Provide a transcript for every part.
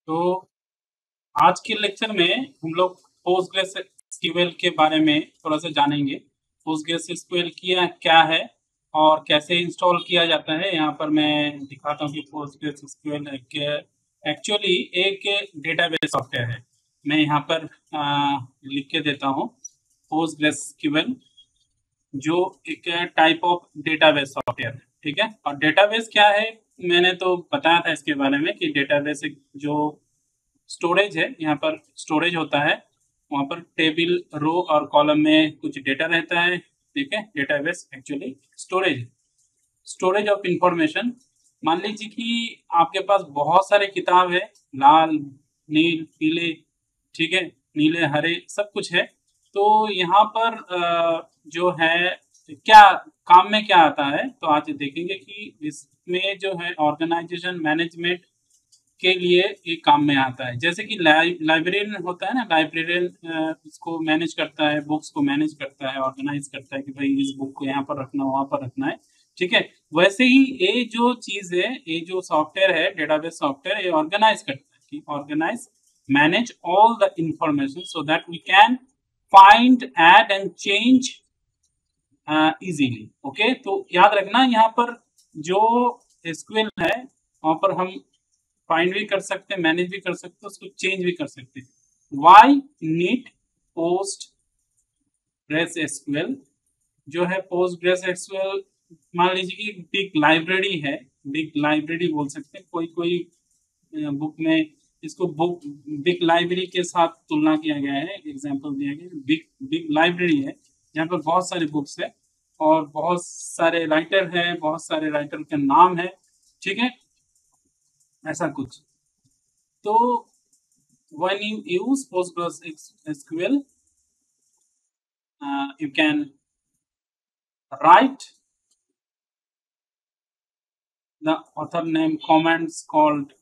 तो आज के लेक्चर में हम लोग पोस्टग्रेस एसक्यूएल के बारे में थोड़ा सा जानेंगे। पोस्टग्रेस एसक्यूएल क्या है और कैसे इंस्टॉल किया जाता है। यहाँ पर मैं दिखाता हूँ कि पोस्टग्रेस एसक्यूएल एक्चुअली एक डेटाबेस सॉफ्टवेयर है। मैं यहाँ पर लिख के देता हूँ पोस्टग्रेस एसक्यूएल, जो एक टाइप ऑफ डेटाबेस सॉफ्टवेयर है। ठीक है, और डेटाबेस क्या है मैंने तो बताया था इसके बारे में कि डेटाबेस जो स्टोरेज है, यहाँ पर स्टोरेज होता है, वहाँ पर टेबल, रो और कॉलम में कुछ डेटा रहता है। ठीक है, database actually storage of information. मान लीजिए कि आपके पास बहुत सारे किताब है, लाल, नील, पीले, ठीक है, नीले, हरे, सब कुछ है। तो यहाँ पर जो है क्या काम में क्या आता है, तो आज देखेंगे कि इसमें जो है ऑर्गेनाइजेशन मैनेजमेंट के लिए एक काम में आता है। जैसे कि लाइब्रेरियन होता है ना, लाइब्रेरियन इसको मैनेज करता है, बुक्स को मैनेज करता है, ऑर्गेनाइज करता है कि भाई इस बुक को यहाँ पर रखना, वहाँ पर रखना है। ठीक है, वैसे ही ये जो चीज है, ये जो सॉफ्टवेयर है, डेटाबेस सॉफ्टवेयर, ये ऑर्गेनाइज करता है कि organize, manage all the information so that we can find, add and change easily. Okay, तो याद रखना यहाँ पर जो एसक्यूएल है, वहां पर हम फाइंड भी कर सकते हैं, मैनेज भी कर सकते हैं, उसको चेंज भी कर सकते हैं। Why need Postgres SQL? जो है पोस्टग्रेस एसक्यूएल, मान लीजिए कि बिग लाइब्रेरी है, बिग लाइब्रेरी बोल सकते हैं। कोई बुक में इसको बुक बिग लाइब्रेरी के साथ तुलना किया गया है, एग्जांपल दिया गया है। बिग लाइब्रेरी है जहाँ पर बहुत सारी बुक्स है और बहुत सारे राइटर है, बहुत सारे राइटर के नाम है। ठीक है, ऐसा कुछ। तो when you use PostgreSQL, you can write the author name comments called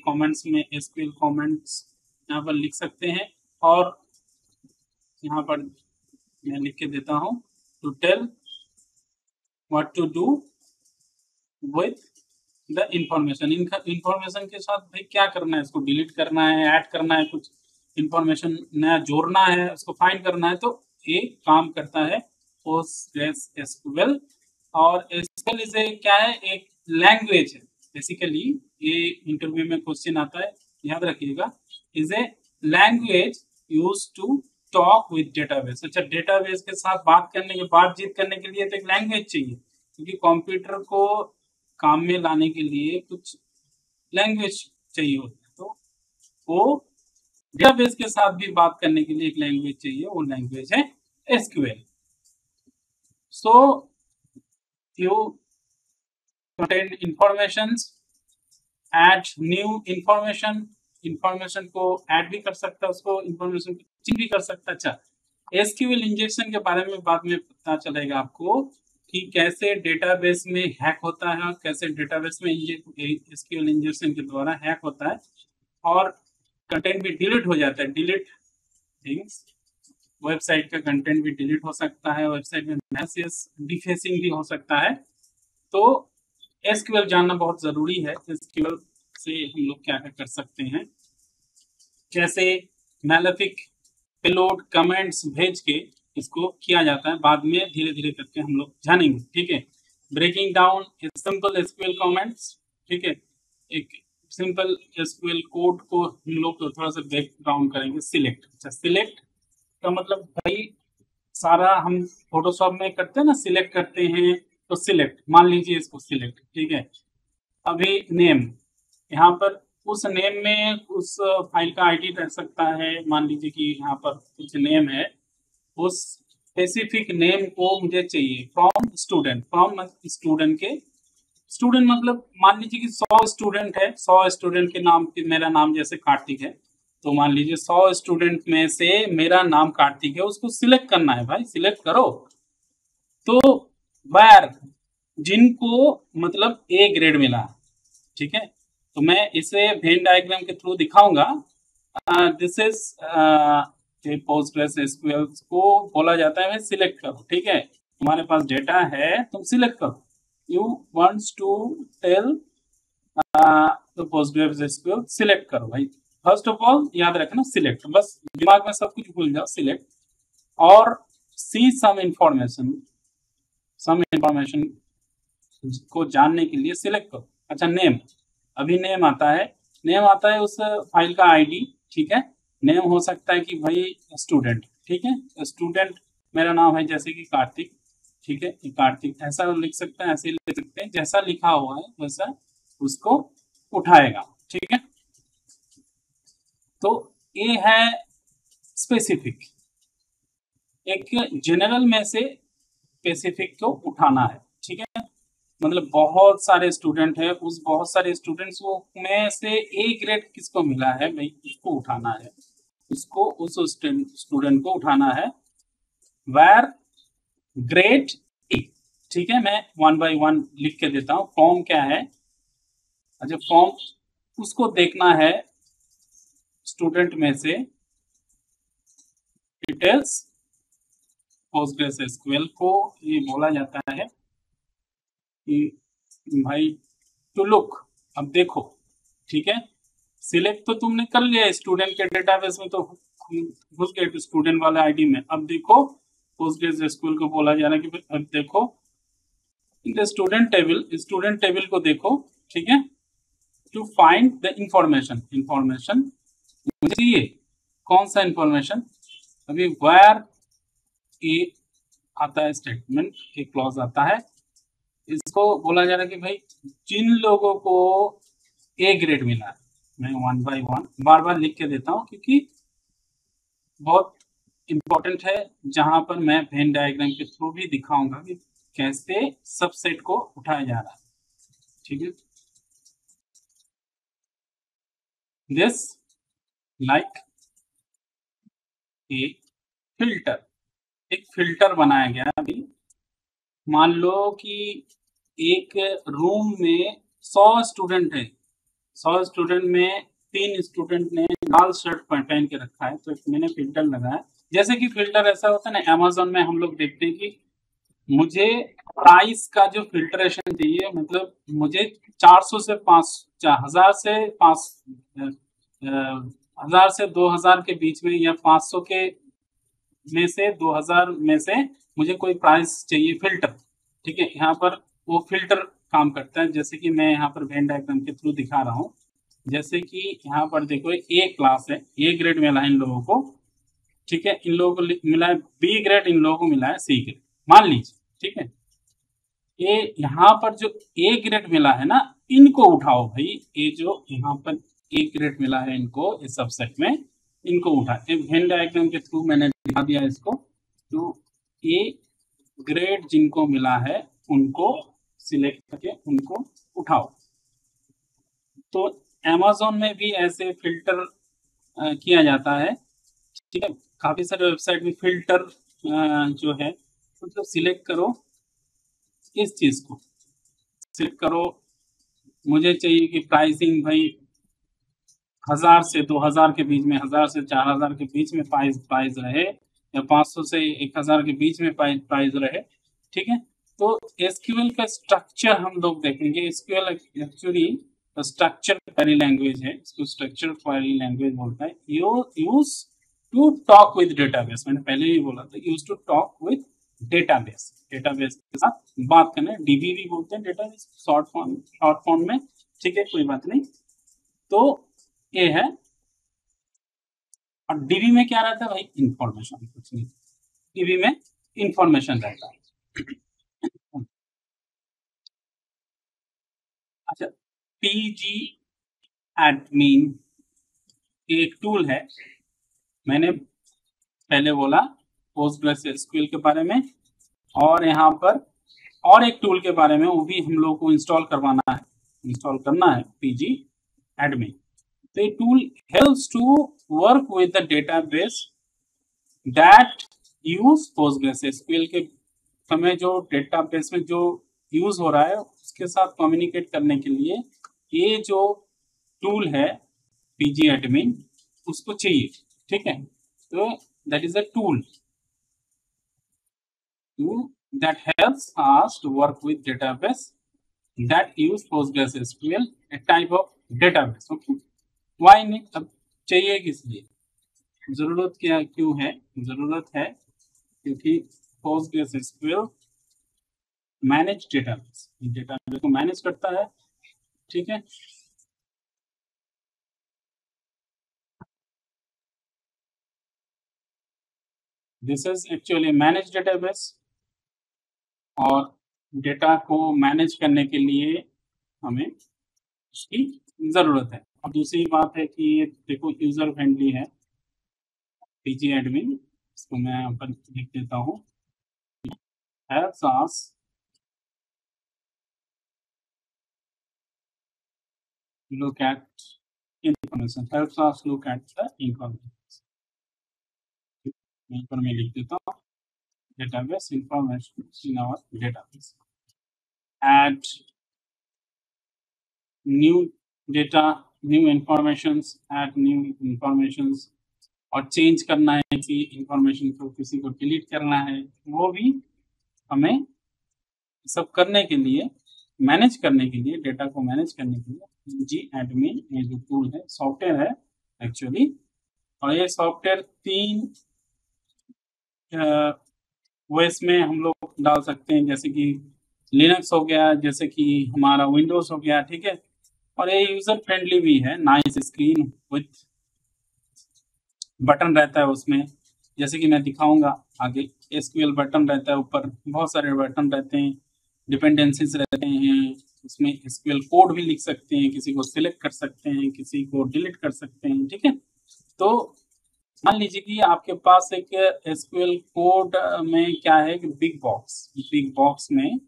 comments में SQL comments यहाँ पर लिख सकते हैं। और यहाँ पर मैं लिख के देता हूँ to tell what to do with the information. Information के साथ भाई क्या करना है, इसको डिलीट करना है, ऐड करना है, कुछ इंफॉर्मेशन नया जोड़ना है, उसको फाइंड करना है। तो ये काम करता है पोस्टग्रेस एसक्यूएल। और एसक्यूएल इज क्या है, एक लैंग्वेज है बेसिकली। ये इंटरव्यू में क्वेश्चन आता है, याद रखिएगा, is a language use to talk with database. अच्छा, डेटाबेस के साथ बातचीत करने के लिए तो एक लैंग्वेज चाहिए, क्योंकि कंप्यूटर को काम में लाने के लिए कुछ लैंग्वेज चाहिए होता है। तो वो डेटाबेस के साथ भी बात करने के लिए एक लैंग्वेज चाहिए, वो लैंग्वेज है SQL. So you contain informations, add new information को ऐड भी कर सकता है, उसको इंफॉर्मेशन चेंज भी कर सकता है। अच्छा, एसक्यूएल इंजेक्शन के बारे में बाद में पता चलेगा आपको कि कैसे डेटाबेस में हैक होता है, कैसे डेटाबेस में एसक्यूएल इंजेक्शन के द्वारा हैक होता है और कंटेंट भी डिलीट हो जाता है। डिलीट थिंग्स, वेबसाइट का कंटेंट भी डिलीट हो सकता है, वेबसाइट में मैसेज डिफेसिंग भी हो सकता है। तो एसक्यूएल जानना बहुत जरूरी है। एसक्यूएल से हम लोग क्या कर सकते हैं, कैसे मैलेफिक पेलोड कमेंट्स भेज के इसको किया जाता है, बाद में धीरे धीरे करके हम लोग जानेंगे। ठीक है, breaking down simple SQL comments. ठीक है, एक सिंपल एसक्यूएल कोड को हम लोग थोड़ा सा ब्रेक डाउन करेंगे। सिलेक्ट, अच्छा, सिलेक्ट का मतलब भाई सारा हम फोटोशॉप में करते हैं ना, सिलेक्ट करते हैं, तो सिलेक्ट, मान लीजिए इसको सिलेक्ट। ठीक है, अभी नेम, यहाँ पर उस नेम में उस फाइल का आईडी रह सकता है। मान लीजिए कि यहाँ पर कुछ नेम है, उस स्पेसिफिक नेम को मुझे चाहिए फ्रॉम स्टूडेंट। फ्रॉम स्टूडेंट के, स्टूडेंट मतलब मान लीजिए कि 100 स्टूडेंट है, 100 स्टूडेंट के नाम, मेरा नाम जैसे कार्तिक है, तो मान लीजिए 100 स्टूडेंट में से मेरा नाम कार्तिक है, उसको सिलेक्ट करना है। भाई सिलेक्ट करो। तो वायर जिनको मतलब ए ग्रेड मिला, ठीक है, तो मैं इसे वेन डायग्राम के थ्रू दिखाऊंगा। दिस इज पोस्टग्रेस एसक्यूएल को बोला जाता है सिलेक्ट करो। ठीक है, तुम्हारे पास डेटा है, तुम सिलेक्ट करो। यू वांट्स टू टेल तो पोस्टग्रेस एसक्यूएल सिलेक्ट करो भाई, फर्स्ट ऑफ ऑल याद रखना सिलेक्ट, बस दिमाग में सब कुछ भूल जाओ, सिलेक्ट और सी सम इंफॉर्मेशन को जानने के लिए सिलेक्ट करो। अच्छा नेम, अभी नेम आता है उस फाइल का आईडी, ठीक है। नेम हो सकता है कि भाई स्टूडेंट, ठीक है, स्टूडेंट मेरा नाम है जैसे कि कार्तिक, ठीक है, कार्तिक ऐसा लिख सकते हैं, ऐसे लिख सकते हैं, जैसा लिखा हुआ है वैसा उसको उठाएगा, ठीक है। तो ये है स्पेसिफिक, एक जनरल में से स्पेसिफिक को उठाना है, ठीक है। मतलब बहुत सारे स्टूडेंट है, उस बहुत सारे स्टूडेंट्स में से ए ग्रेड किसको मिला है भाई, उसको उठाना है, उसको उस स्टूडेंट को उठाना है। वेर ग्रेड ए, ठीक है, मैं 1 बाय 1 लिख के देता हूं। फॉर्म क्या है, अच्छा फॉर्म उसको देखना है स्टूडेंट में से डिटेल्स PostgreSQL को ये बोला जाता है कि भाई टू लुक, अब देखो, ठीक है। सिलेक्ट तो तुमने कर लिया स्टूडेंट के डेटाबेस में, तो घुस गए स्टूडेंट वाले आईडी में। अब देखो PostgreSQL को बोला जा रहा है कि अब देखो स्टूडेंट टेबल को देखो, ठीक है। टू फाइंड द इंफॉर्मेशन मुझे चाहिए कौन सा इंफॉर्मेशन, अभी वेयर ए आता है स्टेटमेंट, एक क्लॉज आता है, इसको बोला जा रहा है कि भाई जिन लोगों को ए ग्रेड मिला है, मैं 1 बाय 1 बार बार लिख के देता हूँ क्योंकि बहुत इंपॉर्टेंट है, जहां पर मैं वेन डायग्राम के थ्रू भी दिखाऊंगा कि कैसे सबसेट को उठाया जा रहा है, ठीक है। दिस लाइक ए फिल्टर, एक फिल्टर बनाया गया। अभी मान लो कि एक रूम में 100 स्टूडेंट है, 100 स्टूडेंट में 3 स्टूडेंट ने लाल शर्ट पहन के रखा है, तो मैंने फिल्टर लगाया। जैसे कि फिल्टर ऐसा होता है ना, अमेज़न में हम लोग देखते हैं कि मुझे प्राइस का जो फिल्ट्रेशन चाहिए, मतलब मुझे 400 से 1000 से 1000 से 2000 के बीच में, या 500 के में से 2000 में से मुझे कोई प्राइस चाहिए फिल्टर, ठीक है। यहाँ पर वो फिल्टर काम करता है, जैसे कि मैं यहाँ पर वेन डायग्राम के थ्रू दिखा रहा हूँ। जैसे कि यहाँ पर देखो ए क्लास है, ए ग्रेड मिला है इन लोगों को, ठीक है। इन लोगों को मिला है बी ग्रेड, इन लोगों को मिला है सी ग्रेड, मान लीजिए, ठीक है। ये यहाँ पर जो ए ग्रेड मिला है ना, इनको उठाओ भाई, ये जो यहाँ पर ए ग्रेड मिला है इनको, इस सबसेट में इनको उठाए। वेन डायग्राम के थ्रू मैंने दिखा दिया इसको। तो ए ग्रेड जिनको मिला है उनको सिलेक्ट करके उनको उठाओ। तो Amazon में भी ऐसे फिल्टर किया जाता है, ठीक है। काफी सारे वेबसाइट में फिल्टर जो है, मतलब सिलेक्ट करो इस चीज को, सिलेक्ट करो, मुझे चाहिए कि प्राइसिंग भाई 1000 से 2000 के बीच में, 1000 से 4000 के बीच में प्राइस रहे, या 500 से 1000 के बीच में प्राइस रहे, ठीक है। तो एसक्यूएल का स्ट्रक्चर हम लोग देखेंगे। SQL actually structure query language है, इसको स्ट्रक्चर क्वेरी लैंग्वेज बोलता है। Use to talk with database, मैंने पहले ही बोला था, use to talk with database, database के साथ बात करना। डीबी भी बोलते हैं डेटाबेस शॉर्ट फॉर्म में, ठीक है, कोई बात नहीं। तो ये है, और डीबी में क्या रहता है भाई, इंफॉर्मेशन, कुछ नहीं, डीबी में इंफॉर्मेशन रहता है। अच्छा, पीजी एडमिन एक टूल है, मैंने पहले बोला PostgreSQL के बारे में, और यहाँ पर और एक टूल के बारे में, वो भी हम लोग को इंस्टॉल करना है, पीजी एडमिन। तो ये tool helps to work with the database that use PostgreSQL के समय जो डेटाबेस में जो यूज हो रहा है उसके साथ कम्युनिकेट करने के लिए ये जो टूल है पीजी एडमिन उसको चाहिए, ठीक है। तो that is a tool that helps us to work with database that use PostgreSQL, a type of database, okay. Why नहीं, अब चाहिए किस लिए, जरूरत क्या क्यों है, जरूरत है क्योंकि Postgres SQL manage database, database को मैनेज करता है, ठीक है। This is actually manage database, और डेटा को मैनेज करने के लिए हमें उसकी जरूरत है। और दूसरी बात है कि ये देखो यूजर फ्रेंडली है, पीजी एडमिन, इसको मैं यहाँ पर लिख देता हूँ, helps us look at information, helps us look at the information। यहाँ पर मैं लिख देता हूँ database information in our database, add new data, new informations, add new informations, और चेंज करना है किसी इंफॉर्मेशन को, किसी को डिलीट करना है, वो भी हमें सब करने के लिए, मैनेज करने के लिए, डेटा को मैनेज करने के लिए जी एडमिन ये जो टूल है, सॉफ्टवेयर है एक्चुअली। और ये सॉफ्टवेयर 3 ओएस में हम लोग डाल सकते हैं, जैसे कि लिनक्स हो गया, जैसे कि हमारा विंडोज हो गया, ठीक है। और ये यूजर फ्रेंडली भी है, नाइस स्क्रीन विथ बटन रहता है उसमें, जैसे कि मैं दिखाऊंगा आगे। एसक्यूएल बटन रहता है ऊपर, बहुत सारे बटन रहते हैं, डिपेंडेंसीज रहते हैं, उसमें एसक्यूएल कोड भी लिख सकते हैं, किसी को सिलेक्ट कर सकते हैं, किसी को डिलीट कर सकते हैं, ठीक है। तो मान लीजिए कि आपके पास एक एसक्यूएल कोड में क्या है कि बिग बॉक्स में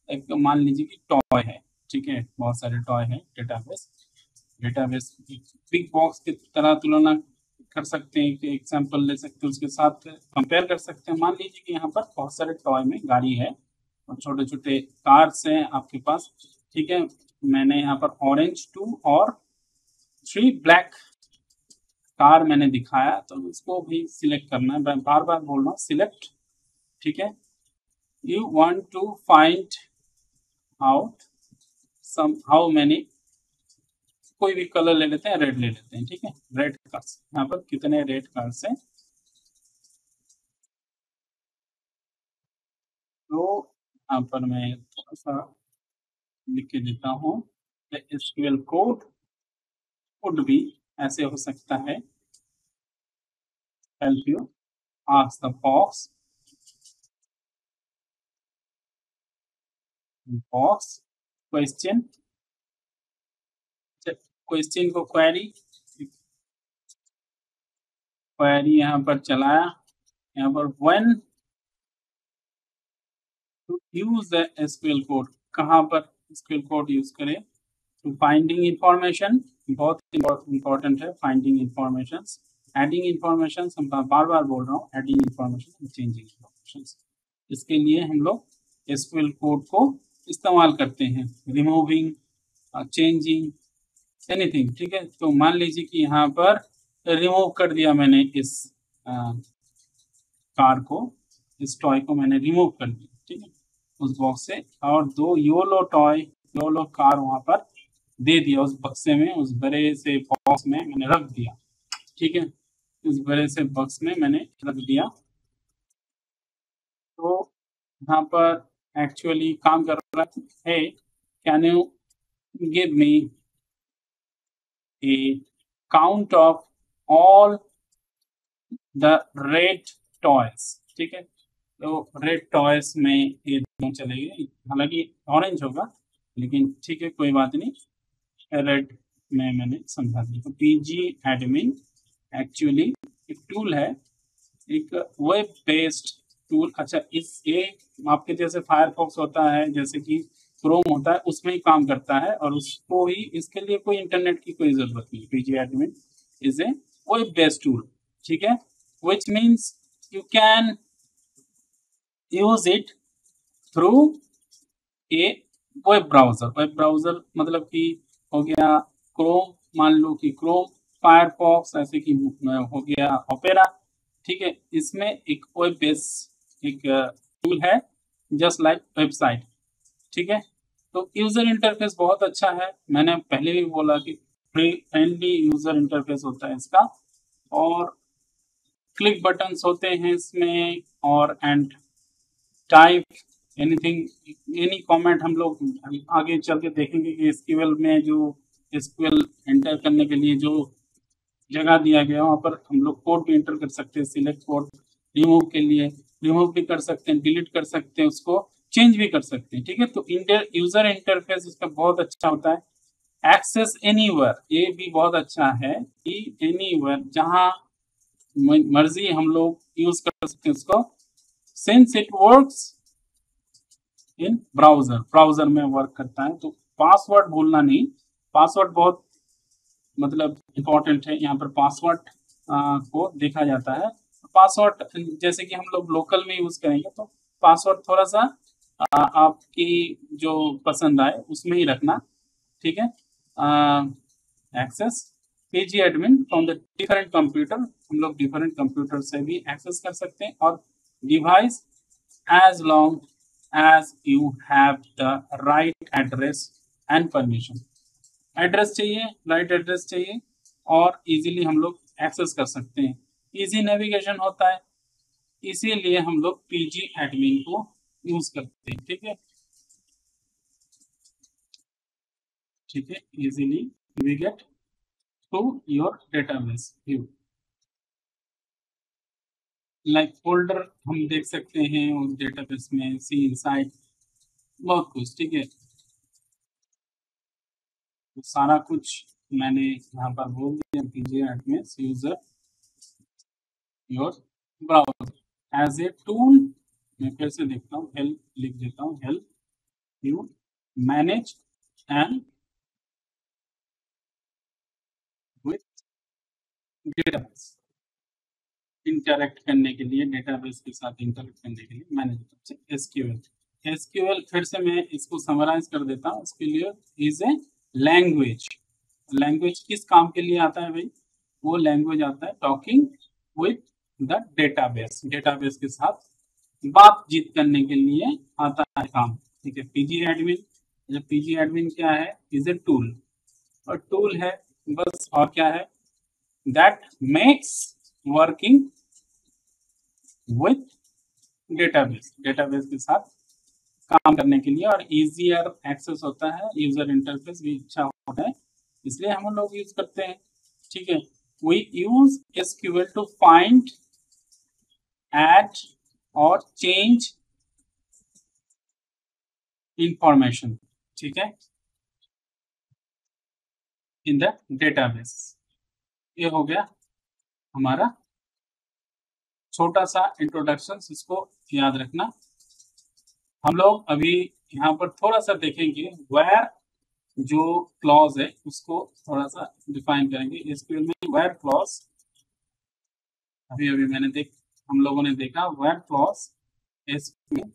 एक मान लीजिए कि टॉय है, ठीक है, बहुत सारे टॉय है, डेटाबेस बिग बॉक्स की तरह तुलना कर सकते हैं, कि एग्जांपल ले सकते हैं, उसके साथ कंपेयर कर सकते हैं। मान लीजिए कि यहाँ पर बहुत सारे टॉय में गाड़ी है और छोटे छोटे कार्स हैं आपके पास, ठीक है। मैंने यहाँ पर ऑरेंज 2 और 3 ब्लैक कार मैंने दिखाया, तो उसको भी सिलेक्ट करना है, मैं बार बार बोल रहा हूँ सिलेक्ट, ठीक है। You want to find out some how many, कोई भी कलर ले लेते हैं, रेड ले लेते हैं, ठीक है, रेड कार्स, यहाँ पर कितने रेड कार्स हैं। तो यहाँ पर मैं थोड़ा सा लिख के देता हूँ, एसक्यूएल कोड भी ऐसे हो सकता है, help you ask the box question को क्वेरी यहाँ पर चलाया, यहाँ पर when to use the SQL code, कहाँ पर एसक्यूएल कोड यूज करें, टू फाइंडिंग इंफॉर्मेशन, बहुत इंपॉर्टेंट है फाइंडिंग इंफॉर्मेशन, एडिंग इंफॉर्मेशन, बार बार बोल रहा हूँ, एडिंग इंफॉर्मेशन, चेंजिंग इंफॉर्मेशन, इसके लिए हम लोग एसक्यूएल कोड को इस्तेमाल करते हैं, रिमूविंग, चेंजिंग, एनीथिंग, ठीक है। तो मान लीजिए कि यहाँ पर रिमूव कर दिया मैंने इस कार को, इस टॉय को मैंने रिमूव कर दिया, ठीक है, उस बॉक्स से, और 2 योलो कार वहां पर दे दिया उस बक्से में, उस बड़े से बॉक्स में मैंने रख दिया, ठीक है, उस बड़े से बॉक्स में मैंने रख दिया। तो यहाँ पर एक्चुअली काम कर रहा है, can you give me A count of all the red toys, ठीक है। तो रेड टॉयज में ये दोनों चलेंगे, हालांकि ऑरेंज होगा, लेकिन ठीक है, कोई बात नहीं, रेड में मैंने समझा दिया। तो पीजी एडमिन एक्चुअली एक टूल है, एक वेब बेस्ड टूल। अच्छा, इस ये आपके जैसे फायरफॉक्स होता है, जैसे कि क्रोम होता है, उसमें ही काम करता है, और उसको ही, इसके लिए कोई इंटरनेट की कोई जरूरत नहीं। PG admin is a web based tool, ठीक है, which means you can use it through a web browser मतलब कि हो गया क्रोम, मान लो कि क्रोम, फायरफॉक्स, ऐसे कि हो गया ओपेरा, ठीक है। इसमें एक वेब बेस्ड एक टूल है, जस्ट लाइक वेबसाइट, ठीक है। तो यूजर इंटरफेस बहुत अच्छा है, मैंने पहले भी बोला कि फ्रेंडली यूजर इंटरफेस होता है इसका, और क्लिक बटन्स होते हैं इसमें, और and type anything any comment हम लोग आगे चल के देखेंगे कि एसक्यूएल में जो एसक्यूएल एंटर करने के लिए जो जगह दिया गया वहाँ पर हम लोग कोड भी एंटर कर सकते हैं, सिलेक्ट कोड, रिमूव के लिए रिमूव भी कर सकते हैं, डिलीट कर सकते हैं, उसको चेंज भी कर सकते हैं। ठीक है, तो यूजर इंटरफेस उसका बहुत अच्छा होता है। एक्सेस एनीवेयर, ये भी बहुत अच्छा है कि एनीवेयर जहाँ मर्जी हम लोग यूज कर सकते हैं उसको, since it works in browser, browser में वर्क करता है। तो पासवर्ड भूलना नहीं, पासवर्ड बहुत मतलब इम्पोर्टेंट है। यहाँ पर पासवर्ड को देखा जाता है। पासवर्ड जैसे कि हम लोग लोकल में यूज करेंगे तो पासवर्ड थोड़ा सा आपकी जो पसंद आए उसमें ही रखना। ठीक है, एक्सेस पेजी admin from the different computer, हम लोग डिफरेंट कंप्यूटर से भी एक्सेस कर सकते हैं। और device as long as you have the right address and permission, address चाहिए, राइट एड्रेस चाहिए, और इजीली हम लोग एक्सेस कर सकते हैं। इजी नेविगेशन होता है, इसीलिए हम लोग पीजी एडमिन को यूज करते हैं। ठीक है, ठीक है, easily navigate to your database view, like folder हम देख सकते हैं उस डेटाबेस में, सी इनसाइड, बहुत कुछ। ठीक है, तो सारा कुछ मैंने यहाँ पर बोल दिया। PG admin user your browser as a tool, मैं फिर से देखता हूँ, हेल्प लिख देता हूँ, help you manage and with database, interact करने के लिए, डेटाबेस के साथ इंटरेक्ट करने के लिए मैनेज एसक्यूएल। एसक्यूएल फिर से मैं इसको समराइज कर देता हूँ। SQL is a language, language किस काम के लिए आता है भाई? वो लैंग्वेज आता है talking with the database, database के साथ बातचीत करने के लिए आता है काम। ठीक है, पीजी एडमिन, जब पीजी एडमिन क्या है? इज ए टूल, और टूल है बस, और क्या है? That makes working with database, database के साथ काम करने के लिए, और इजियर एक्सेस होता है, यूजर इंटरफेस भी अच्छा होता है, इसलिए हम लोग यूज करते हैं। ठीक है, we use SQL to find, add और चेंज इंफॉर्मेशन। ठीक है, इन द डेटाबेस। ये हो गया हमारा छोटा सा इंट्रोडक्शन, इसको याद रखना। हम लोग अभी यहाँ पर थोड़ा सा देखेंगे, वेयर जो क्लॉज है उसको थोड़ा सा डिफाइन करेंगे। एसक्यूएल में वेयर क्लॉज, अभी अभी हम लोगों ने देखा where clause, SQL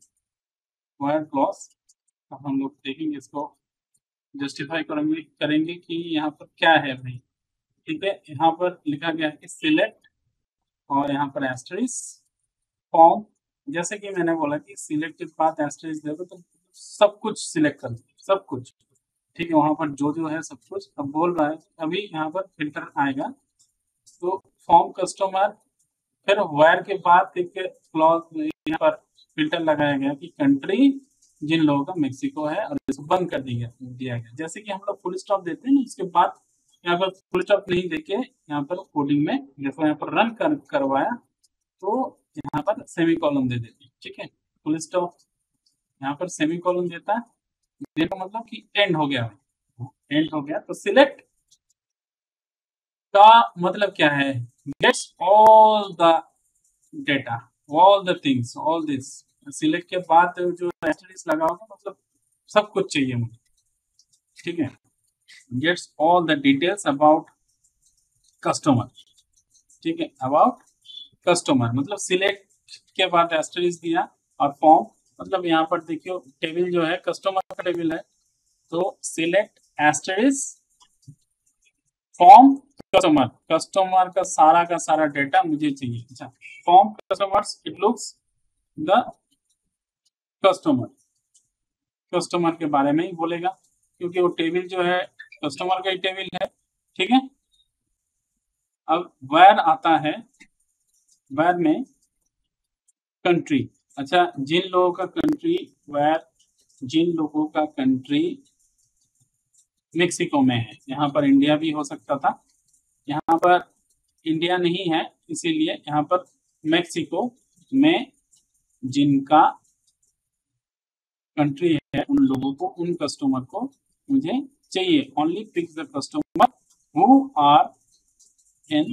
where clause. अब हम लोग देखेंगे, इसको जस्टिफाई करेंगे कि यहाँ पर क्या है भाई। ठीक है, यहाँ पर लिखा गया है कि सिलेक्ट, और यहाँ पर एस्टरिस्क फॉर्म, जैसे कि मैंने बोला कि सिलेक्ट के बाद एस्टरिस्क देखो तो सब कुछ सिलेक्ट कर, सब कुछ। ठीक है, वहां पर जो जो है सब कुछ। अब बोल रहा है अभी यहाँ पर फिल्टर आएगा, तो फॉर्म कस्टमर, फिर वायर के बाद एक क्लॉज यहाँ पर फिल्टर लगाया गया कि कंट्री जिन लोगों का मेक्सिको है, और इसको बंद कर दिया गया। जैसे कि हम लोग फुल स्टॉप देते हैं ना, उसके बाद यहाँ पर फुल स्टॉप नहीं देके यहाँ पर कोडिंग में जैसे यहाँ पर रन करवाया, तो यहाँ पर सेमी कॉलम दे देते हैं। ठीक है, फुल स्टॉप यहाँ पर सेमी कॉलम देता है, देने का मतलब कि एंड हो गया, एंड हो गया। तो सिलेक्ट का मतलब क्या है? Gets all the data, all the things, all this. Select के बाद जो एस्टेरिस्क लगा होगा मतलब सब कुछ चाहिए मुझे। ठीक है, gets all the details about customer. ठीक है, अबाउट कस्टमर मतलब सिलेक्ट के बाद एस्टेरिस्क दिया, और फॉर्म मतलब यहाँ पर देखियो टेबल जो है कस्टमर का टेबल है, तो select asterisk form customer, customer का सारा डेटा मुझे चाहिए। अच्छा, form customers it looks the customer, customer के बारे में ही बोलेगा, क्योंकि वो टेबल जो है कस्टमर का ही टेबल है। ठीक है। अब वेयर आता है, वेयर में कंट्री। अच्छा, जिन लोगों का कंट्री, वेयर जिन लोगों का कंट्री मेक्सिको में है, यहाँ पर इंडिया भी हो सकता था, यहाँ पर इंडिया नहीं है इसीलिए यहाँ पर मेक्सिको में जिनका कंट्री है उन लोगों को, उन कस्टमर को मुझे चाहिए। Only pick the customer who are in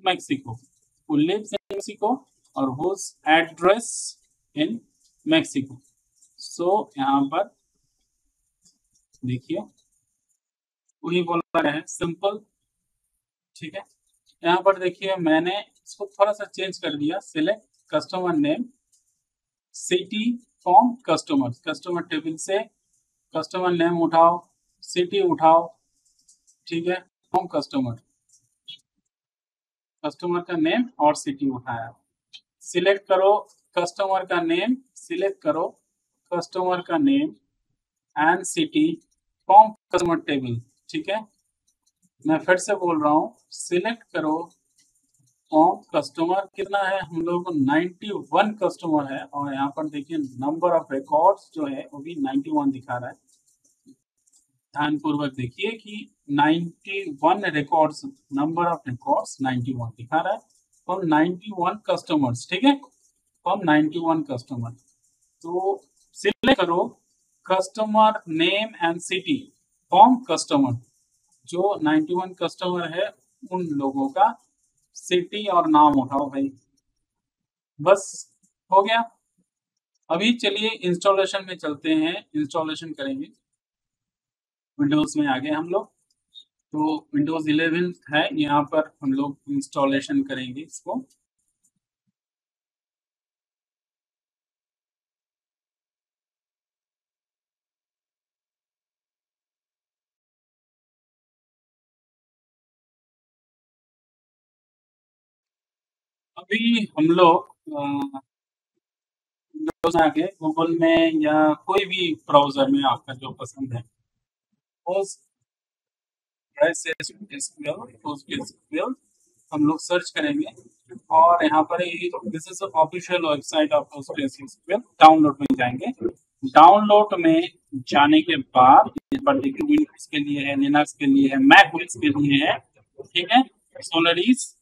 Mexico, who lives in Mexico और whose address in Mexico. So यहाँ पर देखिए वही बोला गया है, सिंपल। ठीक है, यहाँ पर देखिए मैंने इसको थोड़ा सा चेंज कर दिया। Select customer name, city from customer, customer table से कस्टमर नेम उठाओ, सिटी उठाओ, ठीक है, फ्रॉम कस्टमर, कस्टमर का नेम और सिटी उठाया। सिलेक्ट करो कस्टमर का नेम, सिलेक्ट करो कस्टमर का name and city from customer table. ठीक है, मैं फिर से बोल रहा हूँ, सिलेक्ट करो फ्रॉम कस्टमर, कितना है हम लोगों को 91 कस्टमर है, और यहाँ पर देखिए नंबर ऑफ रिकॉर्ड्स जो है वो भी 91 दिखा रहा है। ध्यानपूर्वक देखिए कि 91 रिकॉर्ड्स, नंबर ऑफ रिकॉर्ड्स 91 दिखा रहा है फ्रॉम 91 कस्टमर्स। ठीक है, फ्रॉम 91 कस्टमर। तो सिलेक्ट करो customer name and city from customer, जो 91 कस्टमर है उन लोगों का सिटी और नाम उठाओ भाई। बस हो गया। अभी चलिए इंस्टॉलेशन में चलते हैं, इंस्टॉलेशन करेंगे। विंडोज में आ गए हम लोग, तो विंडोज 11 है, यहाँ पर हम लोग इंस्टॉलेशन करेंगे इसको। अभी हम लोग विंडोज में आ गए, गूगल में या कोई भी ब्राउजर में आपका जो पसंद है, हम लोग सर्च करेंगे और यहाँ पर this is official website of PostgreSQL. Download में जाएंगे, डाउनलोड में जाने के बाद यहाँ पर देखिए विंडोज के लिए है, लिनक्स के लिए है, मैक ओएस के लिए है, ठीक है, सोलरिस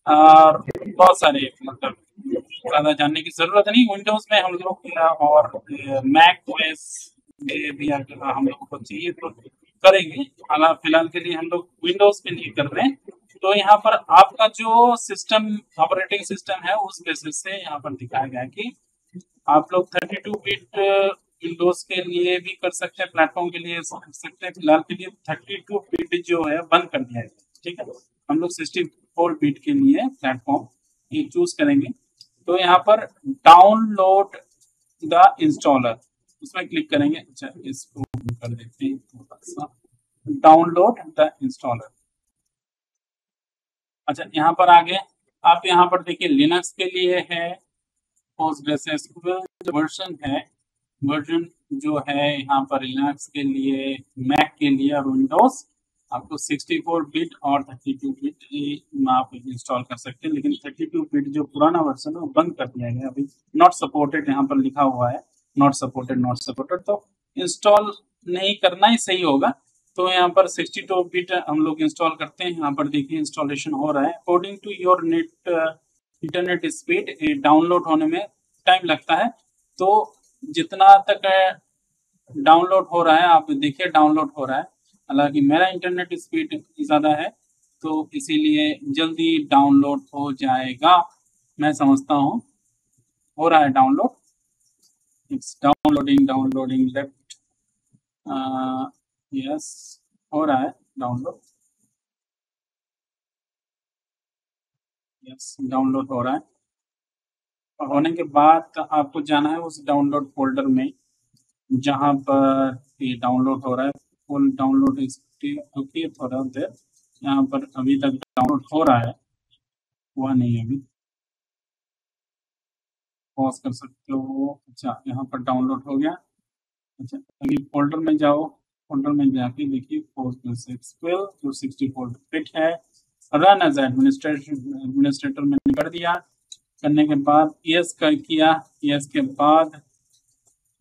और बहुत सारे, मतलब ज्यादा जानने की जरूरत नहीं। विंडोज में हम लोग और मैक ओएस में भी अगर हम लोग को चाहिए तो करेंगे, हालांकि फिलहाल के लिए हम लोग विंडोज के लिए कर रहे हैं। तो यहाँ पर आपका जो सिस्टम, ऑपरेटिंग सिस्टम है, उस बेसिस से यहाँ पर दिखाया गया है कि आप लोग 32 बिट विंडोज के लिए भी कर सकते हैं, प्लेटफॉर्म के लिए कर सकते हैं। फिलहाल के लिए 32 बिट जो है बंद कर दिया है, ठीक है। हम लोग 64 बिट के लिए प्लेटफॉर्म ये चूज करेंगे। तो यहाँ पर डाउनलोड द इंस्टॉलर, उसमें क्लिक करेंगे। अच्छा, इसको कर देते हैं थोड़ा सा, डाउनलोड द इंस्टॉलर। अच्छा, यहाँ पर आगे आप यहाँ पर देखिए लिनक्स के लिए है पोस्टग्रेसक्यूएल वर्जन है, वर्जन जो है यहाँ पर लिनक्स के लिए, मैक के लिए और विंडोज आपको 64 बिट और 32 बिट में आप इंस्टॉल कर सकते हैं। लेकिन 32 बिट जो पुराना वर्जन है वो बंद कर दिया गया, अभी नॉट सपोर्टेड यहाँ पर लिखा हुआ है, नॉट सपोर्टेड, नॉट सपोर्टेड, तो इंस्टॉल नहीं करना ही सही होगा। तो यहाँ पर 62 बिट हम लोग इंस्टॉल करते हैं। यहाँ पर देखिए इंस्टॉलेशन हो रहा है according to your net, internet speed download होने में टाइम लगता है। तो जितना तक डाउनलोड हो रहा है आप देखिए, डाउनलोड हो रहा है, हालांकि मेरा इंटरनेट स्पीड ज़्यादा है तो इसीलिए जल्दी डाउनलोड हो जाएगा, मैं समझता हूँ। हो रहा है download, it's downloading, downloading left, yes हो रहा है डाउनलोड, यस डाउनलोड हो रहा है। और होने के बाद आपको जाना है उस डाउनलोड फोल्डर में जहाँ पर ये डाउनलोड हो रहा है। फुल डाउनलोड रुकिए थोड़ा देर, यहाँ पर अभी तक डाउनलोड हो रहा है, हुआ नहीं अभी, पॉज कर सकते हो। अच्छा, यहाँ पर डाउनलोड हो गया। अच्छा, अभी फोल्डर में जाओ, फोल्डर में जाके देखिए PostgreSQL जो 64 बिट है, रन एज एडमिनिस्ट्रेटर मैंने कर दिया। करने के बाद यस कर किया, यस के बाद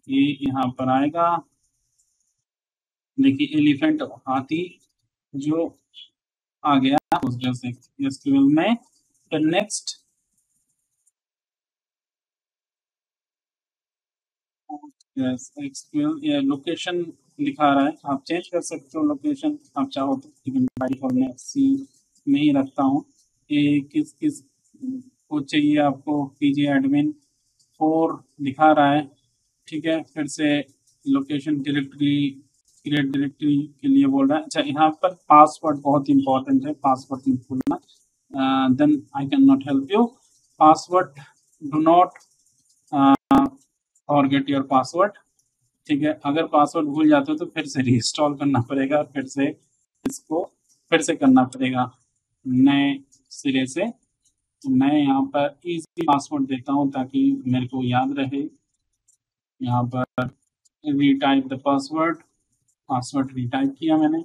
ये यहाँ पर आएगा, देखिए एलिफेंट हाथी जो आ गया PostgreSQL में। फिर नेक्स्ट SQL लोकेशन दिखा रहा है, आप चेंज कर सकते हो लोकेशन आप चाहो तो, लेकिन बाई डिफॉल्ट मैं सी में ही रखता हूँ। ये किस किस को चाहिए आपको, पीजी एडमिन 4 दिखा रहा है, ठीक है। फिर से लोकेशन डायरेक्टरी क्रिएट डायरेक्टरी के लिए बोल रहा है। अच्छा, यहाँ पर पासवर्ड बहुत इंपॉर्टेंट है, पासवर्ड मत भूलना, then I can not help you. Password do not forget your password, ठीक है। अगर पासवर्ड भूल जाते हो तो फिर से रीइंस्टॉल करना पड़ेगा, फिर से इसको फिर से करना पड़ेगा नए सिरे से। मैं यहाँ पर इजी पासवर्ड देता हूँ ताकि मेरे को याद रहे। यहाँ पर retype the password, password retype किया मैंने,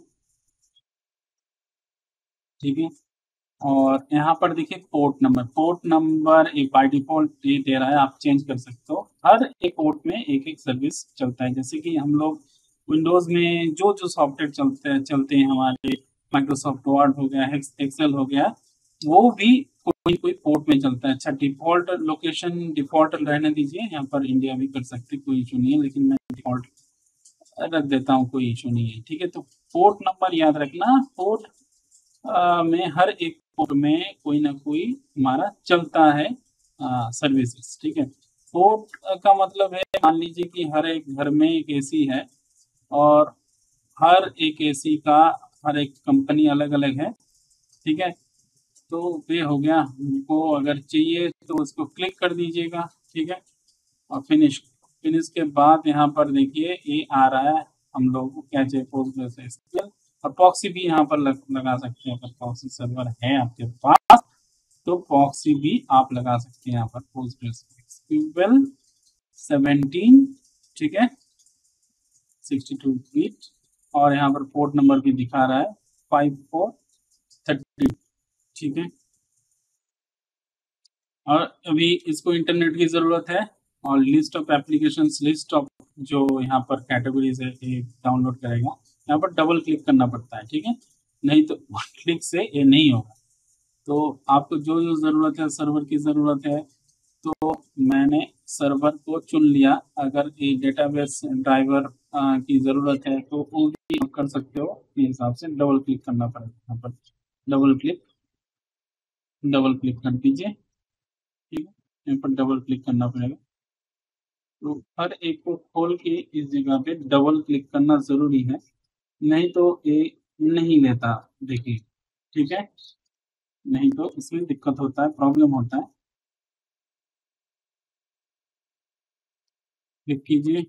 ठीक है। और यहाँ पर देखिए पोर्ट नंबर एक बाय डिफॉल्ट ये दे रहा है, आप चेंज कर सकते हो। हर एक पोर्ट में एक एक सर्विस चलता है, जैसे कि हम लोग विंडोज में जो जो सॉफ्टवेयर चलते हैं हमारे, माइक्रोसॉफ्ट वर्ड हो गया, एक्सेल हो गया, वो भी कोई कोई पोर्ट में चलता है। अच्छा, डिफॉल्ट लोकेशन डिफॉल्ट रहने दीजिए, यहाँ पर इंडिया भी कर सकते, कोई इशू नहीं है, लेकिन मैं डिफॉल्ट रख देता हूँ, कोई इशू नहीं है, ठीक है। तो पोर्ट नंबर याद रखना, पोर्ट में हर एक पोर्ट में कोई ना कोई हमारा चलता है सर्विसेज, ठीक है। पोर्ट का मतलब है, मान लीजिए कि हर एक घर में एक एसी है, और हर एक एसी का हर एक कंपनी अलग अलग है, ठीक है। तो ये हो गया, हमको अगर चाहिए तो उसको क्लिक कर दीजिएगा, ठीक है। और फिनिश, फिनिश के बाद यहाँ पर देखिए ये आ रहा है, हम लोग क्या चाहिए PostgreSQL, और प्रॉक्सी भी यहाँ पर लगा सकते हैं। अगर प्रॉक्सी सर्वर है आपके पास तो प्रॉक्सी भी आप लगा सकते हैं यहाँ पर PostgreSQL 17, ठीक है, 62 बिट। और यहाँ पर पोर्ट नंबर भी दिखा रहा है 5430, ठीक है। और अभी इसको इंटरनेट की ज़रूरत है, और list of applications, list of जो यहाँ पर कैटेगरीज है ये डाउनलोड करेगा। यहाँ पर डबल क्लिक करना पड़ता है, ठीक है, नहीं तो क्लिक से ये नहीं होगा। तो आपको जो जो ज़रूरत है, सर्वर की ज़रूरत है, तो मैंने सर्वर को चुन लिया। अगर ये डेटाबेस ड्राइवर की ज़रूरत है तो वो भी आप कर सकते हो, अपने हिसाब से डबल क्लिक करना पड़ेगा। यहाँ पर डबल क्लिक कर दीजिए, ठीक है, यहाँ पर डबल क्लिक करना पड़ेगा। तो हर एक को खोल के इस जगह पे डबल क्लिक करना ज़रूरी है, नहीं तो ये नहीं लेता, देखिए, ठीक है, नहीं तो इसमें दिक्कत होता है, प्रॉब्लम होता है। क्लिक कीजिए,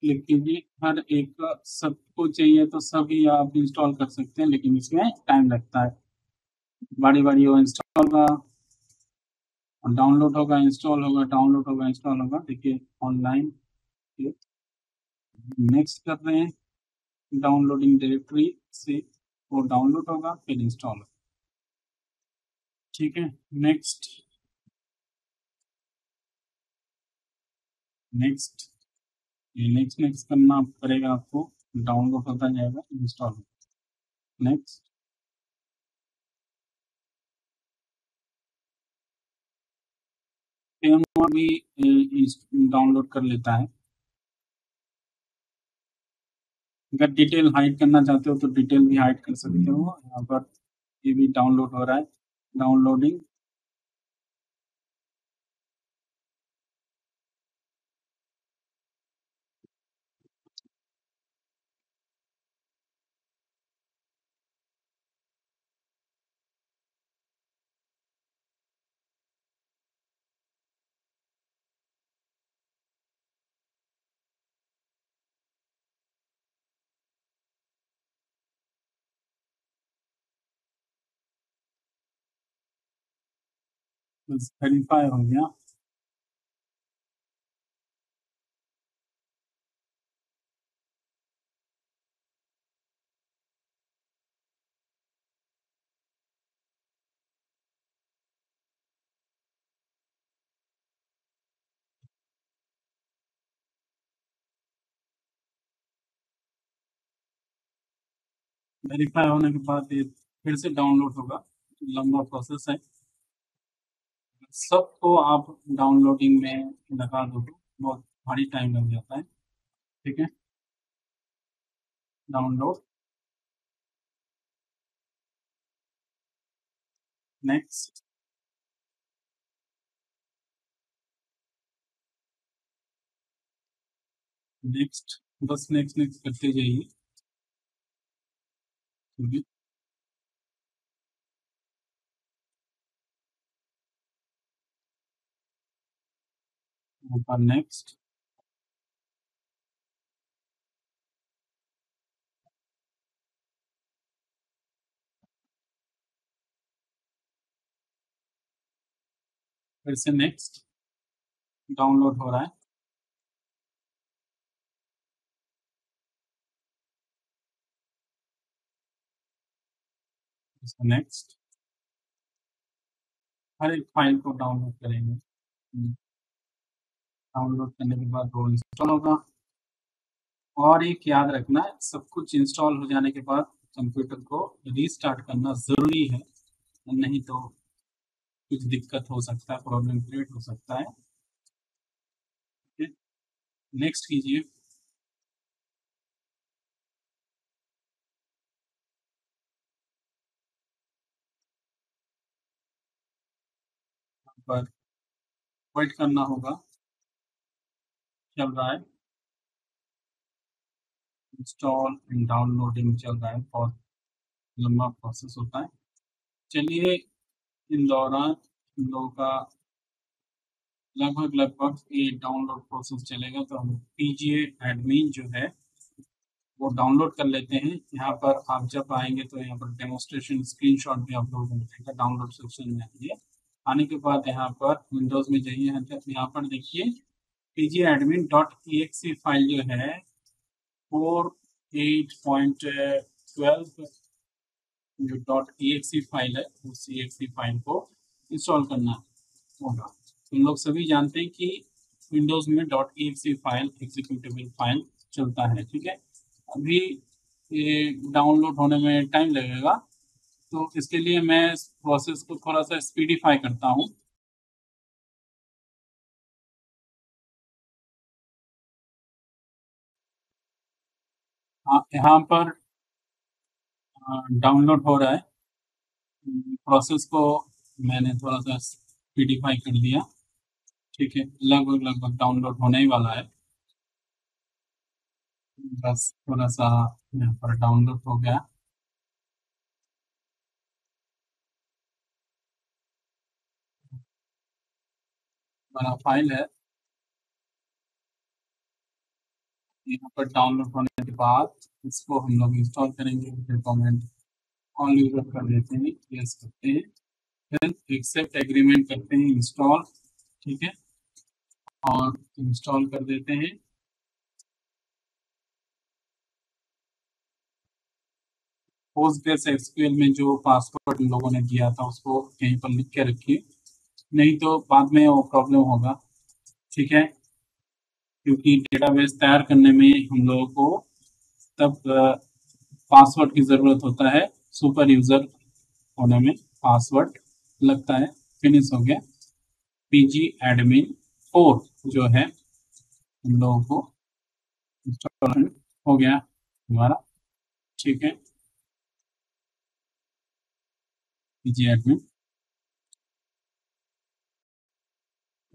क्लिक कीजिए, हर एक का सबको चाहिए तो सभी आप इंस्टॉल कर सकते हैं, लेकिन इसमें टाइम लगता है, बारी बारी वो इंस्टॉल होगा, डाउनलोड होगा, इंस्टॉल होगा, डाउनलोड होगा, इंस्टॉल होगा। देखिए ऑनलाइन नेक्स्ट कर रहे हैं, डाउनलोडिंग डायरेक्टरी से वो डाउनलोड होगा, फिर इंस्टॉल होगा, ठीक है। नेक्स्ट, नेक्स्ट, ये नेक्स्ट नेक्स्ट करना पड़ेगा आपको, डाउनलोड होता जाएगा, इंस्टॉल होगा, नेक्स्ट। भी डाउनलोड कर लेता है। अगर डिटेल हाइड करना चाहते हो तो डिटेल भी हाइड कर सकते हो। यहाँ पर ये भी डाउनलोड हो रहा है, डाउनलोडिंग। वेरीफाई हो गया। वेरीफाई होने के बाद ये फिर से डाउनलोड होगा, लंबा प्रोसेस है। सबको आप डाउनलोडिंग में लगा दो तो बहुत भारी टाइम लग जाता है। ठीक है, डाउनलोड, नेक्स्ट, नेक्स्ट, बस नेक्स्ट नेक्स्ट करते जाइए। ठीक है, यहाँ पर नेक्स्ट, फिर से नेक्स्ट, डाउनलोड हो रहा है। नेक्स्ट, हर एक फाइल को डाउनलोड करेंगे। डाउनलोड करने के बाद वो इंस्टॉल होगा। और एक याद रखना है, सब कुछ इंस्टॉल हो जाने के बाद कंप्यूटर को रीस्टार्ट करना ज़रूरी है, नहीं तो कुछ दिक्कत हो सकता है, प्रॉब्लम क्रिएट हो सकता है। नेक्स्ट कीजिए। पर वेट करना होगा, चल रहा है, इंस्टॉल एंड डाउनलोडिंग चल रहा है, बहुत लंबा प्रोसेस होता है। चलिए, इन दौरान हम लोगों का लगभग लगभग ये डाउनलोड प्रोसेस चलेगा, तो हम पीजीए एडमिन जो है वो डाउनलोड कर लेते हैं। यहाँ पर आप जब आएंगे तो यहाँ पर डेमोस्ट्रेशन स्क्रीनशॉट भी आप लोगों को मिलेगा। डाउनलोड सेक्शन में आइए, आने के बाद यहाँ पर विंडोज़ में जाइए, यहाँ पर देखिए PG admin dot E x file जो है 48.12 जो डॉट ई एक्स फाइल है, उस ई एक्स फाइल को इंस्टॉल करना होगा। तुम लोग सभी जानते हैं कि विंडोज़ में dot E x file executable file चलता है। ठीक है, अभी ये डाउनलोड होने में टाइम लगेगा, तो इसके लिए मैं इस प्रोसेस को थोड़ा सा स्पीडिफाई करता हूँ। यहाँ पर डाउनलोड हो रहा है, प्रोसेस को मैंने थोड़ा सा स्पीडिफाई कर दिया। ठीक है, लगभग लगभग डाउनलोड होने ही वाला है, बस थोड़ा सा यहाँ पर डाउनलोड हो गया। बड़ा फाइल है, यहाँ पर डाउनलोड होने के बाद इसको हम लोग इंस्टॉल करेंगे। रिकमेंड ऑल यूजर कर देते हैं, यस करते हैं, फिर एक्सेप्ट एग्रीमेंट करते हैं, इंस्टॉल। ठीक है, और इंस्टॉल कर देते हैं। पोस्टग्रेस एसक्यूएल में जो पासवर्ड इन लोगों ने दिया था उसको कहीं पर लिख के रखिए, नहीं तो बाद में वो प्रॉब्लम होगा। ठीक है, क्योंकि डेटाबेस तैयार करने में हम लोगों को तब पासवर्ड की ज़रूरत होता है, सुपर यूज़र होने में पासवर्ड लगता है। फिनिश हो गया, पीजी एडमिन 4 जो है हम लोगों को इंस्टॉल हो गया हमारा। ठीक है, पीजी एडमिन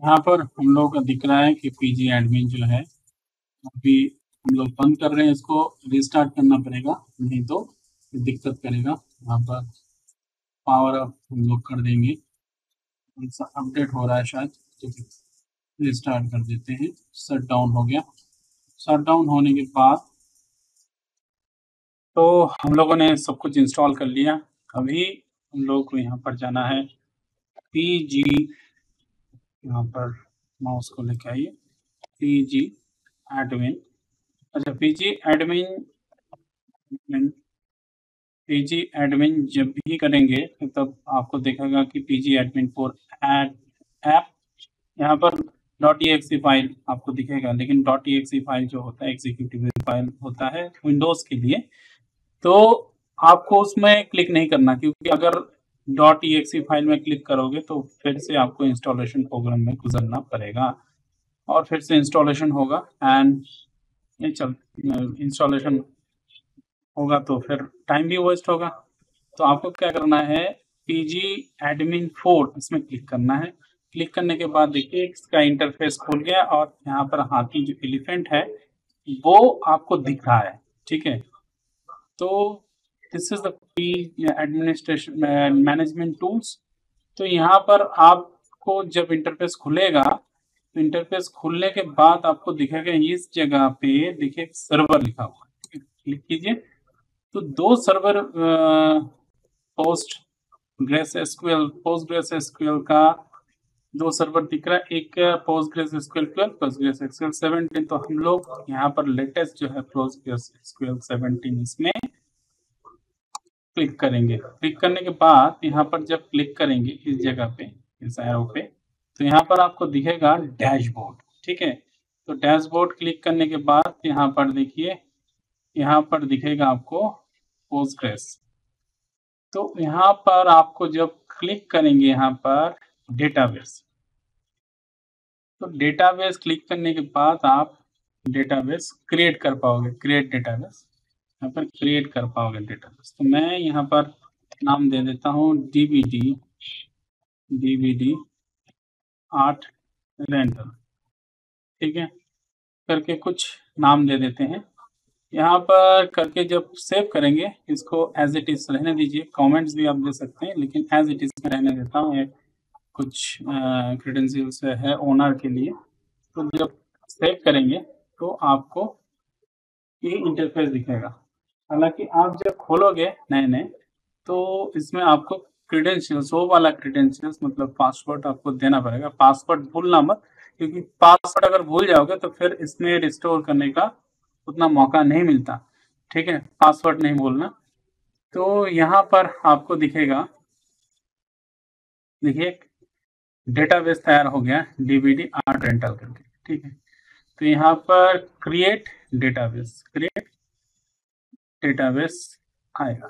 यहाँ पर हम लोगों का दिख रहा है कि पीजी एडमिन जो है अभी हम लोग बंद कर रहे हैं, इसको रिस्टार्ट करना पड़ेगा, नहीं तो दिक्कत करेगा। यहाँ पर पावर अप हम लोग कर देंगे, अपडेट हो रहा है शायद। ठीक है, रिस्टार्ट कर देते हैं, शट डाउन हो गया। शट डाउन होने के बाद तो हम लोगों ने सब कुछ इंस्टॉल कर लिया। अभी हम लोग को यहाँ पर जाना है पीजी, यहाँ पर माउस को लेके आइए, पीजी एडमिन। अच्छा, पीजी एडमिन जब भी करेंगे तो तब आपको देखेगा कि पीजी एडमिन फॉर एड ऐप, यहाँ पर डॉट ई फाइल आपको दिखेगा, लेकिन डॉट ई फाइल जो होता है एग्जीक्यूटिव फाइल होता है विंडोज़ के लिए। तो आपको उसमें क्लिक नहीं करना, क्योंकि अगर .exe फाइल में क्लिक करोगे तो फिर से आपको इंस्टॉलेशन प्रोग्राम में गुजरना पड़ेगा और फिर से इंस्टॉलेशन होगा एंड ये चल इंस्टॉलेशन होगा तो फिर टाइम भी वेस्ट होगा। तो आपको क्या करना है, PG एडमिन 4 इसमें क्लिक करना है। क्लिक करने के बाद देखिए इसका इंटरफेस खुल गया और यहाँ पर हाथी जो एलिफेंट है वो आपको दिख रहा है। ठीक है, तो this is the administration management tools. तो यहाँ पर आपको जब इंटरफेस खुलेगा तो इंटरफेस खुलने के बाद आपको दिखेगा इस जगह पे देखिए सर्वर लिखा हुआ है, क्लिक कीजिए तो दो सर्वर पोस्ट ग्रेस एसक्यूएल का दो सर्वर दिख रहा है, एक post grace SQL 12, post grace SQL 17। तो हम लोग यहाँ पर लेटेस्ट जो है पोस्ट ग्रेस एसक्यूएल 17 इसमें क्लिक करेंगे। क्लिक करने के बाद यहाँ पर जब क्लिक करेंगे इस जगह पे, इस एरो पे, तो यहाँ पर आपको दिखेगा डैशबोर्ड। ठीक है, तो डैशबोर्ड क्लिक करने के बाद यहाँ पर देखिए, यहाँ पर दिखेगा आपको पोस्टग्रेस। तो यहाँ पर आपको जब क्लिक करेंगे यहाँ पर डेटाबेस, तो डेटाबेस क्लिक करने के बाद आप डेटाबेस क्रिएट कर पाओगे, क्रिएट डेटाबेस, यहाँ पर क्रिएट कर पाओगे डेटाबेस। तो मैं यहाँ पर नाम दे देता हूँ DVD 8 रेंटल। ठीक है, करके कुछ नाम दे देते हैं। यहाँ पर करके जब सेव करेंगे इसको एज इट इज रहने दीजिए, कमेंट्स भी आप दे सकते हैं लेकिन एज इट इज में रहने देता हूँ। ये कुछ क्रेडेंशियल्स है ओनर के लिए। तो जब सेव करेंगे तो आपको ये इंटरफेस दिखेगा। हालांकि आप जब खोलोगे नए नए तो इसमें आपको क्रेडेंशियल्स, वो वाला क्रेडेंशियल्स मतलब पासवर्ड आपको देना पड़ेगा। पासवर्ड भूलना मत, क्योंकि पासवर्ड अगर भूल जाओगे तो फिर इसमें रिस्टोर करने का उतना मौका नहीं मिलता। ठीक है, पासवर्ड नहीं भूलना। तो यहाँ पर आपको दिखेगा, देखिए डेटाबेस तैयार हो गया DVD 8 रेंटल करके। ठीक है, तो यहाँ पर क्रिएट डेटाबेस आएगा,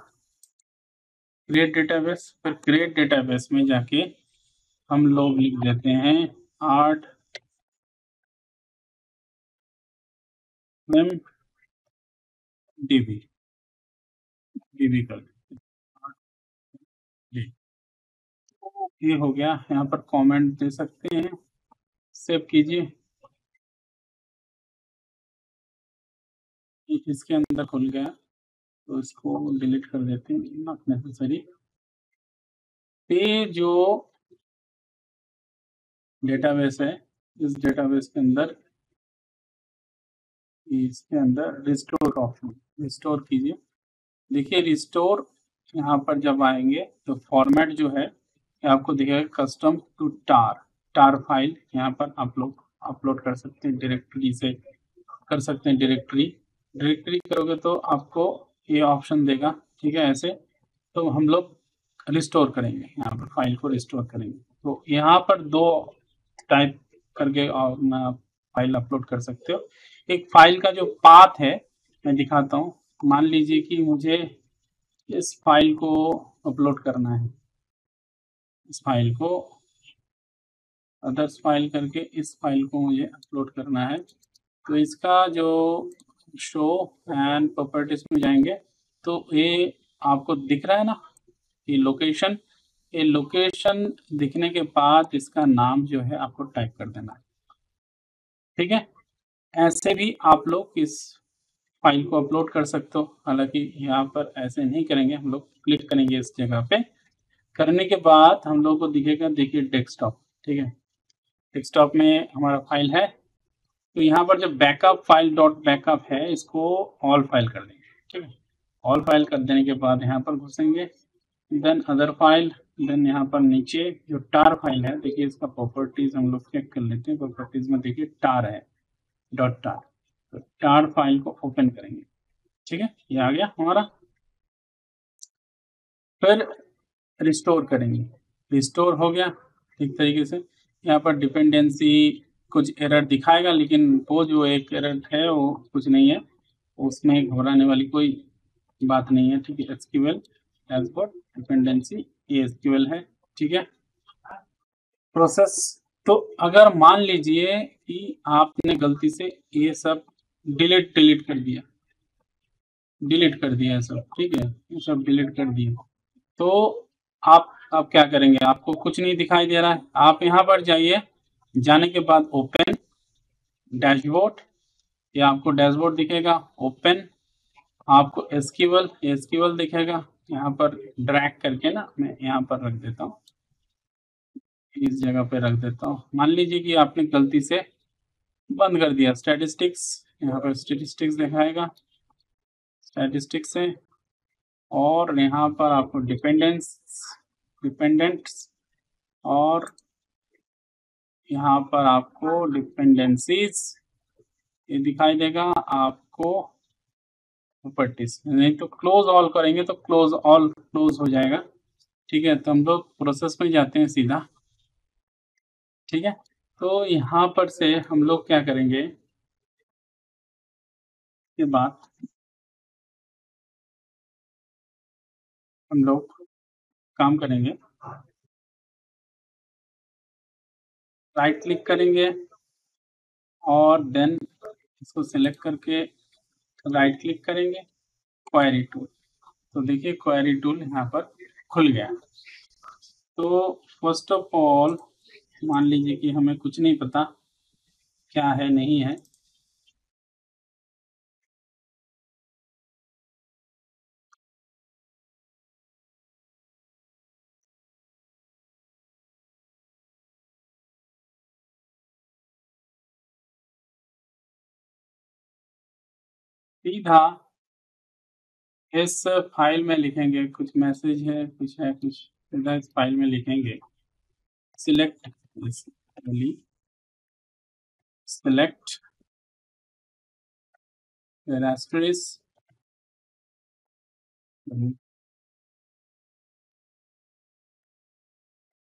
क्रिएट डेटाबेस। फिर क्रिएट डेटाबेस में जाके हम लोग लिख देते हैं 8 DB कर जी। तो ये हो गया, यहाँ पर कमेंट दे सकते हैं, सेव कीजिए। इसके अंदर खुल गया तो इसको डिलीट कर देते हैं, नॉट नेसेसरी। ये जो डेटाबेस है इस डेटाबेस के अंदर, इसके अंदर रिस्टोर ऑप्शन, रिस्टोर कीजिए। देखिए रिस्टोर यहाँ पर जब आएंगे तो फॉर्मेट जो है आपको दिखेगा कस्टम टू टार फाइल। यहाँ पर आप लोग अपलोड कर सकते हैं, डायरेक्टरी से कर सकते हैं, डायरेक्टरी करोगे तो आपको ये ऑप्शन देगा। ठीक है, ऐसे तो हम लोग रिस्टोर करेंगे, यहाँ पर फाइल को रिस्टोर करेंगे। तो यहाँ पर दो टाइप करके फाइल अपलोड कर सकते हो। एक फाइल का जो पाथ है मैं दिखाता हूँ। मान लीजिए कि मुझे इस फाइल को अपलोड करना है, इस फाइल को अदर्स फाइल करके इस फाइल को मुझे अपलोड करना है। तो इसका जो शो एंड प्रॉपर्टीज में जाएंगे तो ये आपको दिख रहा है ना, ये लोकेशन दिखने के बाद इसका नाम जो है आपको टाइप कर देना है। ठीक है, ऐसे भी आप लोग इस फाइल को अपलोड कर सकते हो। हालांकि यहाँ पर ऐसे नहीं करेंगे, हम लोग क्लिक करेंगे इस जगह पे। करने के बाद हम लोग को दिखेगा, देखिए डेस्कटॉप। ठीक है, डेस्कटॉप में हमारा फाइल है। तो यहाँ पर जो बैकअप फाइल .बैकअप है इसको ऑल फाइल कर देंगे। ठीक है, ऑल फाइल कर देने के बाद यहाँ पर घुसेंगे, देन अदर फाइल, देन यहाँ पर नीचे जो टार फाइल है, देखिए इसका प्रॉपर्टीज हम लोग चेक कर लेते हैं। प्रॉपर्टीज में देखिए टार है, .tar, तो टार फाइल को ओपन करेंगे। ठीक है, ये आ गया हमारा। फिर रिस्टोर करेंगे, रिस्टोर हो गया ठीक तरीके से। यहाँ पर डिपेंडेंसी कुछ एरर दिखाएगा, लेकिन वो जो एक एरर है वो कुछ नहीं है, उसमें घबराने वाली कोई बात नहीं है, ठीक है। एसक्यूएल डैशबोर्ड डिपेंडेंसी, ये एसक्यूएल है, ठीक है। प्रोसेस, तो अगर मान लीजिए कि आपने गलती से ये सब डिलीट कर दिया, डिलीट कर दिया सब, ठीक है, ये सब डिलीट कर दिया, तो आप क्या करेंगे? आपको कुछ नहीं दिखाई दे रहा है, आप यहाँ पर जाइए, जाने के बाद ओपन डैशबोर्ड, या आपको डैशबोर्ड दिखेगा, ओपन, आपको एसक्यूएल एसक्यूएल दिखेगा, यहाँ पर ड्रैग करके ना मैं यहाँ पर रख देता हूँ, इस जगह पे रख देता हूँ। मान लीजिए कि आपने गलती से बंद कर दिया स्टैटिस्टिक्स, यहाँ पर स्टैटिस्टिक्स दिखाएगा, स्टैटिस्टिक्स है, और यहाँ पर आपको डिपेंडेंट्स, और यहाँ पर आपको डिपेंडेंसीज ये दिखाई देगा आपको, प्रॉपर्टीज, नहीं तो क्लोज ऑल करेंगे तो क्लोज ऑल क्लोज हो जाएगा, ठीक है। तो हम लोग प्रोसेस में जाते हैं सीधा, ठीक है। तो यहाँ पर से हम लोग क्या करेंगे, ये बात हम लोग काम करेंगे, राइट क्लिक करेंगे और देन इसको सिलेक्ट करके राइट क्लिक करेंगे, क्वेरी टूल, तो देखिए क्वेरी टूल यहाँ पर खुल गया। तो फर्स्ट ऑफ ऑल मान लीजिए कि हमें कुछ नहीं पता क्या है नहीं है, सीधा इस फाइल में लिखेंगे, कुछ मैसेज है, कुछ है, कुछ सीधा इस फाइल में लिखेंगे, select select asterisk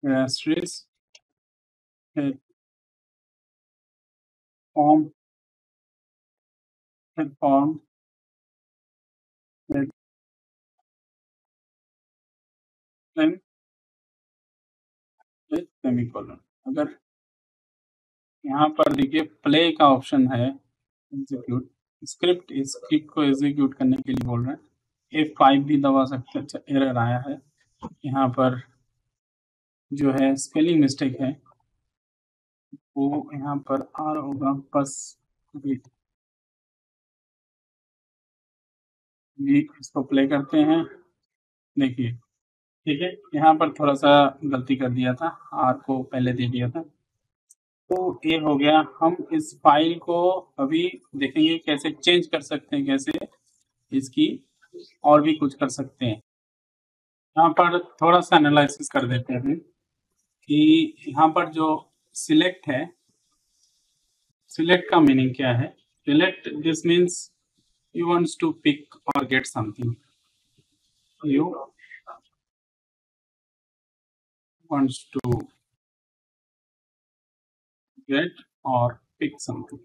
asterisk form form semicolon. अगर यहाँ पर देखिए प्ले का ऑप्शन है, एग्जीक्यूट स्क्रिप्ट को एग्जीक्यूट करने के लिए बोल रहे हैं, F5 भी दबा सकते हैं। अच्छा, एरर आया है यहाँ पर, जो है स्पेलिंग मिस्टेक है वो यहाँ पर आ रहा होगा, बस ये इसको प्ले करते हैं, देखिए, ठीक है। यहाँ पर थोड़ा सा गलती कर दिया था, आर को पहले दे दिया था, तो ये हो गया। हम इस फाइल को अभी देखेंगे कैसे चेंज कर सकते हैं, कैसे इसकी और भी कुछ कर सकते हैं। यहाँ पर थोड़ा सा एनालिसिस कर देते हैं कि यहाँ पर जो सिलेक्ट है, सिलेक्ट का मीनिंग क्या है? Select this means you wants to pick और get something, you wants to get और पिक समथिंग,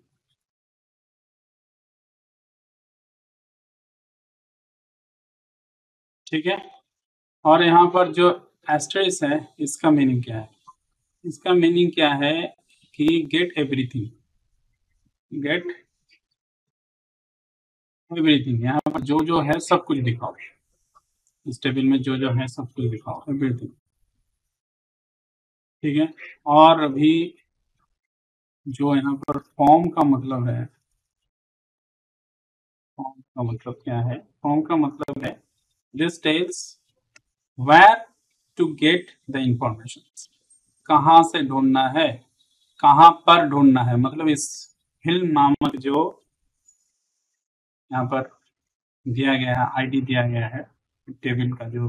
ठीक है। और यहाँ पर जो एस्टेरिस्क है, इसका मीनिंग क्या है? इसका मीनिंग क्या है कि गेट एवरीथिंग, गेट एवरीथिंग, यहाँ पर जो जो है सब कुछ दिखाओ, इस टेबल में जो जो है सब कुछ दिखाओ, एवरीथिंग, ठीक है। और अभी जो यहाँ पर फॉर्म का मतलब है, फॉर्म का मतलब क्या है? फॉर्म का मतलब है this tells where to get the information, कहाँ से ढूंढना है, कहाँ पर ढूंढना है, मतलब इस फिल्म नामक जो यहाँ पर दिया गया है, आईडी दिया गया है, टेबल का जो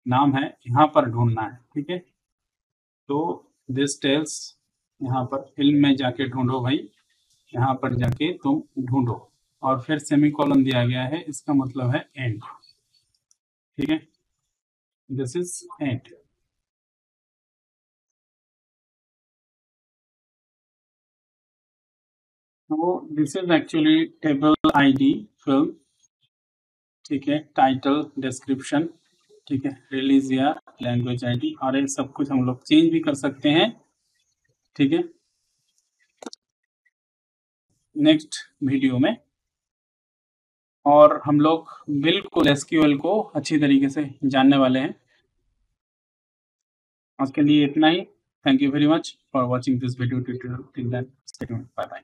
नाम है, यहाँ पर ढूंढना है, ठीक है। तो दिस टेल्स, यहाँ पर फिल्म में जाके ढूंढो भाई, यहाँ पर जाके तुम ढूंढो, और फिर सेमीकोलन दिया गया है, इसका मतलब है एंड, ठीक है, दिस इज एंड। तो this is actually table ID film, ठीक है, टाइटल, डिस्क्रिप्शन, ठीक है, रिलीज या लैंग्वेज आईडी, और ये सब कुछ हम लोग चेंज भी कर सकते हैं। ठीक है, नेक्स्ट वीडियो में और हम लोग बिल्कुल एसक्यूएल को अच्छी तरीके से जानने वाले हैं। आज के लिए इतना ही। Thank you very much for watching this video tutorial. Till then, stay tuned, bye bye.